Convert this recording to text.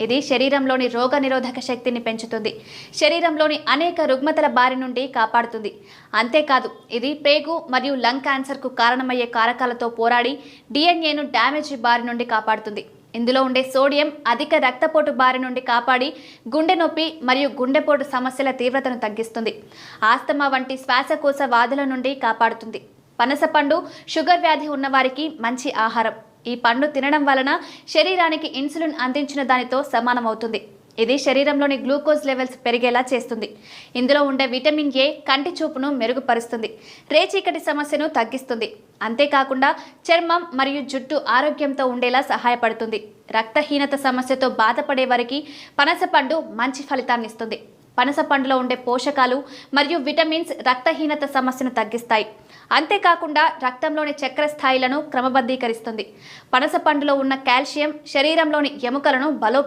ఇది శరీరంలోని రోగనిరోధక శక్తిని పెంచుతుంది, శరీరంలోని అనేక రుగ్మతల బారి నుండి కాపాడుతుంది. అంతేకాదు ఇది పేగు మరియు లంగ్ క్యాన్సర్కు కారణమయ్యే కారకాలతో పోరాడి డిఎన్ఏను డ్యామేజ్ బారి నుండి కాపాడుతుంది. ఇందులో ఉండే సోడియం అధిక రక్తపోటు బారి నుండి కాపాడి గుండె నొప్పి మరియు గుండెపోటు సమస్యల తీవ్రతను తగ్గిస్తుంది. ఆస్తమా వంటి శ్వాసకోశ వ్యాధుల నుండి కాపాడుతుంది. పనస పండు షుగర్ వ్యాధి ఉన్నవారికి మంచి ఆహారం. ఈ పండు తినడం వలన శరీరానికి ఇన్సులిన్ అందించిన దానితో సమానమవుతుంది. ఇది శరీరంలోని గ్లూకోజ్ లెవెల్స్ పెరిగేలా చేస్తుంది. ఇందులో ఉండే విటమిన్ ఏ కంటి చూపును మెరుగుపరుస్తుంది, రేచీకటి సమస్యను తగ్గిస్తుంది. అంతేకాకుండా చర్మం మరియు జుట్టు ఆరోగ్యంతో ఉండేలా సహాయపడుతుంది. రక్తహీనత సమస్యతో బాధపడే వారికి పనస పండు మంచి ఫలితాన్ని ఇస్తుంది. పనస పండులో ఉండే పోషకాలు మరియు విటమిన్స్ రక్తహీనత సమస్యను తగ్గిస్తాయి. అంతేకాకుండా రక్తంలోని చక్కెర స్థాయిలను క్రమబద్ధీకరిస్తుంది. పనస పండులో ఉన్న కాల్షియం శరీరంలోని ఎముకలను